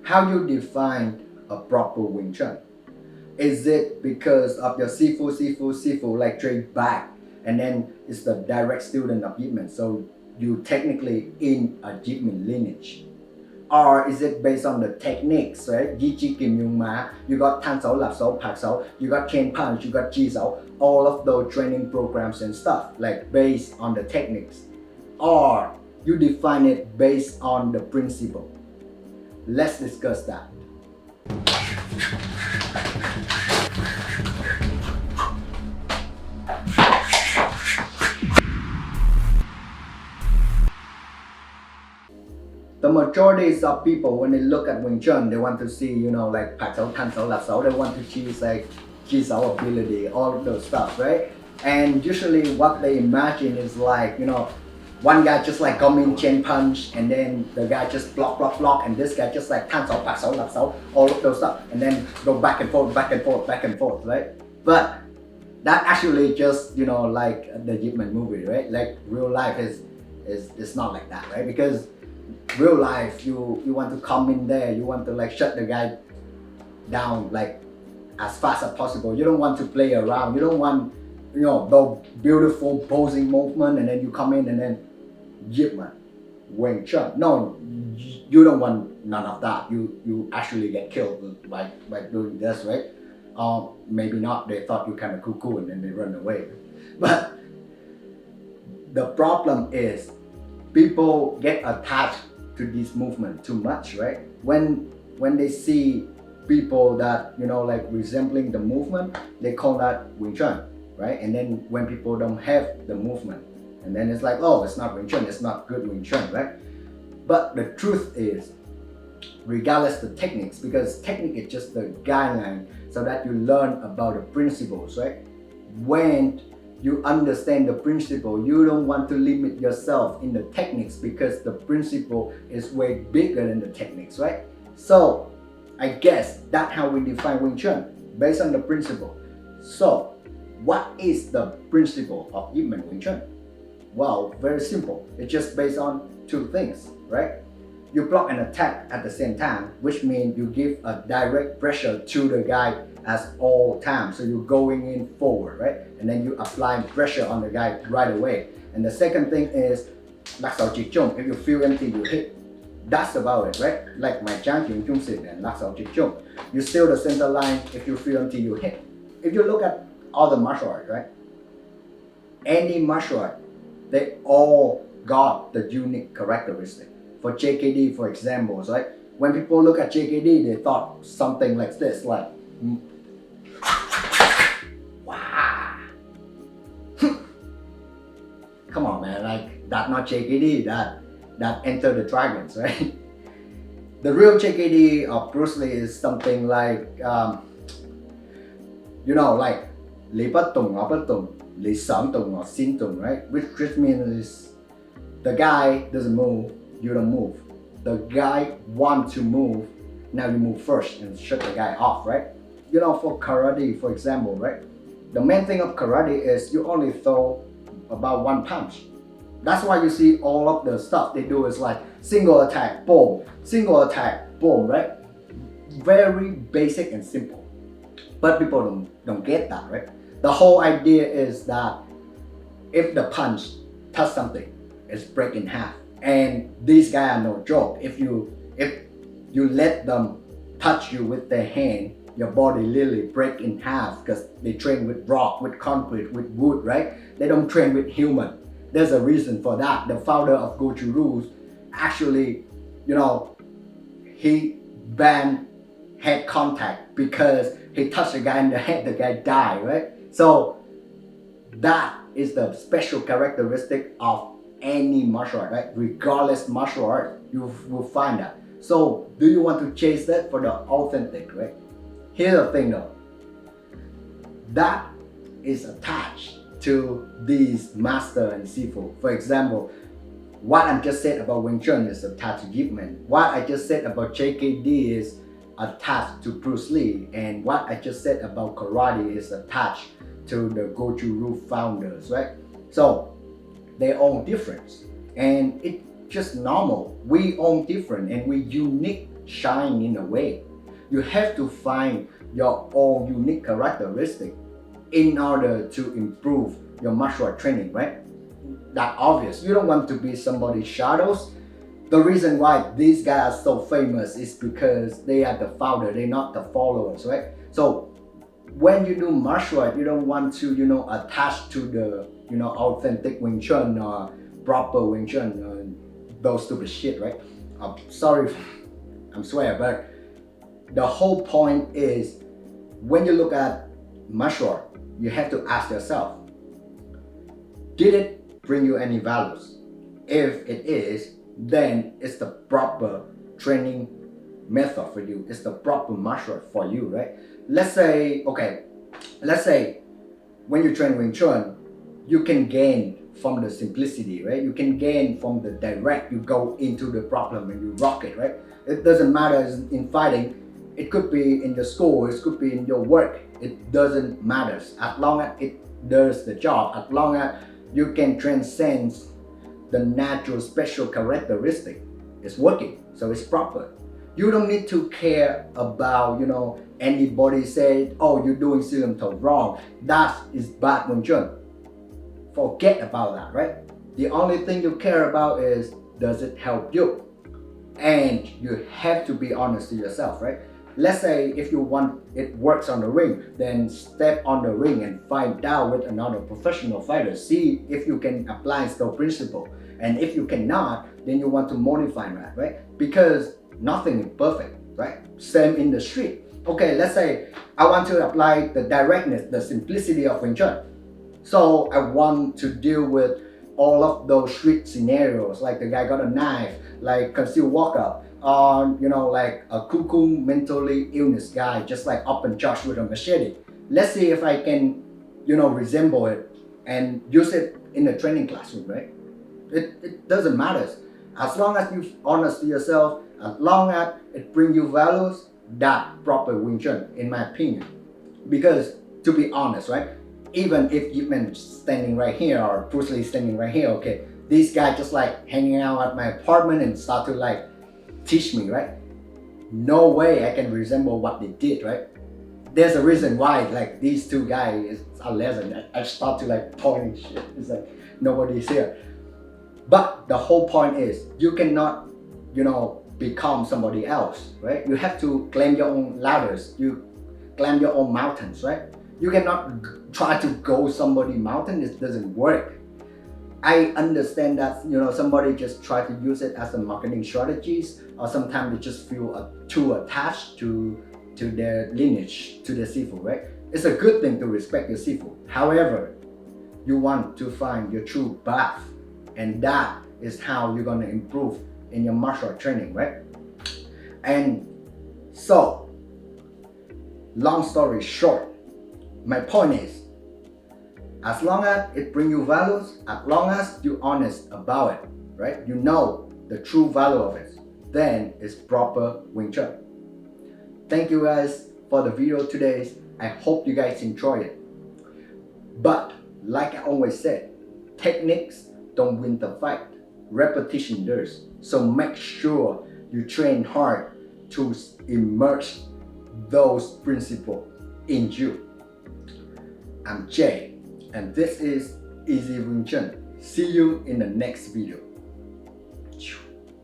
how you define a proper Wing Chun? Is it because of your Sifu, like straight back, and then it's the direct student of Yip Man, so you technically in a Yip Man lineage? Or is it based on the techniques, right? Yi Chi Kim Yung Ma, you got Tan Sao, Lap Sao, Pak Sao, you got Ken Punch, you got Chi Sao, all of those training programs and stuff, like based on the techniques. Or you define it based on the principle. Let's discuss that. The majority of people, when they look at Wing Chun, they want to see, like Pak Sao, Tan Sao, Lap Sao, they want to choose like Chi Sao ability, all of those stuff, right? And usually what they imagine is like, one guy just like come in, chain punch, and then the guy just block, and this guy just like Tan Sao, Pak Sao, Lap Sao, all of those stuff, and then go back and forth, right? But that actually just, like the Yip Man movie, right? Like real life is not like that, right? Because real life, you want to come in there, you want to like shut the guy down like as fast as possible. You don't want to play around. You don't want, the beautiful posing movement, and then you come in and then Yip Man, Wing Chun. No, you don't want none of that. You actually get killed by doing this, right? Maybe not. They thought you kind of cool, and then they run away. But the problem is, people get attached to this movement too much, right? When they see people that, like resembling the movement, they call that Wing Chun, right? And then when people don't have the movement, and then it's like, oh, it's not Wing Chun, it's not good Wing Chun, right? But the truth is, regardless the techniques, because technique is just the guideline so that you learn about the principles, right? When you understand the principle, you don't want to limit yourself in the techniques, because the principle is way bigger than the techniques, right? So I guess that's how we define Wing Chun, based on the principle. So what is the principle of Yip Man Wing Chun? Well, very simple. It's just based on two things, right? You block and attack at the same time, which means you give a direct pressure to the guy at all times. So you're going in forward, right? And then you apply pressure on the guy right away. And the second thing is Lak Sao Chik Chung. If you feel empty, you hit. That's about it, right? Like my Jang Kyung Chung Sit and Lak Sao Chik Chung. You steal the center line. If you feel empty, you hit. If you look at all the martial arts, right? Any martial art, they all got the unique characteristic. For JKD, for example, right? When people look at JKD, they thought something like this, like, wow. Come on, man, like that not JKD, that Enter the Dragons, right? The real JKD of Bruce Lee is something like, like Lý Bất Tùng or Bất Tùng, Lý Sẵn Tùng or Xin Tùng, right? Which means the guy doesn't move, you don't move. The guy wants to move, now you move first and shut the guy off, right? For karate, for example, right? The main thing of karate is you only throw about one punch. That's why you see all of the stuff they do is like single attack, boom, right? Very basic and simple. But people don't get that, right? The whole idea is that if the punch touch something, it's break in half. And these guys are no joke. If you let them touch you with their hand, your body literally break in half, because they train with rock, with concrete, with wood, right? They don't train with human. There's a reason for that. The founder of Goju Rules actually, he banned head contact because he touched the guy in the head, the guy died, right? So that is the special characteristic of any martial art, right? Regardless martial art, you will find that. So do you want to chase that for the authentic, right? Here's the thing though, that is attached to these master and sifu. For example, what I just said about Wing Chun is attached to Yip Man. What I just said about JKD is attached to Bruce Lee, and what I just said about karate is attached to the Goju Ryu founders, right? So they're all different, and just normal. We all different and we unique shine in a way. You have to find your own unique characteristic in order to improve your martial art training, right? That obvious. You don't want to be somebody's shadows. The reason why these guys are so famous is because they are the founder, they're not the followers, right? So when you do martial art, you don't want to, attach to the, authentic Wing Chun or proper Wing Chun, those stupid shit, right? Sorry, I'm swear, but the whole point is when you look at martial art, you have to ask yourself, did it bring you any values? If it is, then it's the proper training method for you. It's the proper martial art for you, right? Let's say when you train Wing Chun, you can gain from the simplicity, right? You can gain from the direct. You go into the problem and you rock it, right? It doesn't matter in fighting. It could be in your school, it could be in your work. It doesn't matter. As long as it does the job, as long as you can transcend the natural special characteristic, it's working, so it's proper. You don't need to care about, anybody say, oh, you're doing Silam wrong. That is bad Wing Chun. Forget about that, right? The only thing you care about is, does it help you? And you have to be honest to yourself, right? Let's say if you want it works on the ring, then step on the ring and find out with another professional fighter. See if you can apply the principle. And if you cannot, then you want to modify that, right? Because nothing is perfect, right? Same in the street. Okay, let's say I want to apply the directness, the simplicity of Wing Chun. So I want to deal with all of those street scenarios, like the guy got a knife, like concealed walkout, like a cuckoo mentally illness guy, just like up and charge with a machete. Let's see if I can, resemble it and use it in the training classroom, right? It doesn't matter. As long as you're honest to yourself, as long as it brings you values, that proper Wing Chun, in my opinion. Because to be honest, right? Even if Ip Man standing right here or Bruce Lee standing right here, okay, these guys just like hanging out at my apartment and start to like teach me, right? No way I can resemble what they did, right? There's a reason why like these two guys are legend. I start to like pointing shit. It's like nobody's here. But the whole point is you cannot, become somebody else, right? You have to climb your own ladders. You climb your own mountains, right? You cannot try to go somebody's mountain. It doesn't work. I understand that somebody just try to use it as a marketing strategies, or sometimes they just feel too attached to their lineage, to their sifu, right? It's a good thing to respect your sifu. However, you want to find your true path, and that is how you're gonna improve in your martial art training, right? And so, long story short, my point is, as long as it brings you values, as long as you're honest about it, right? You know the true value of it, then it's proper Wing Chun. Thank you guys for the video today. I hope you guys enjoy it. But like I always said, techniques don't win the fight. Repetition does. So make sure you train hard to immerse those principles in you. I'm Jay, and this is EZ Wing Chun. See you in the next video.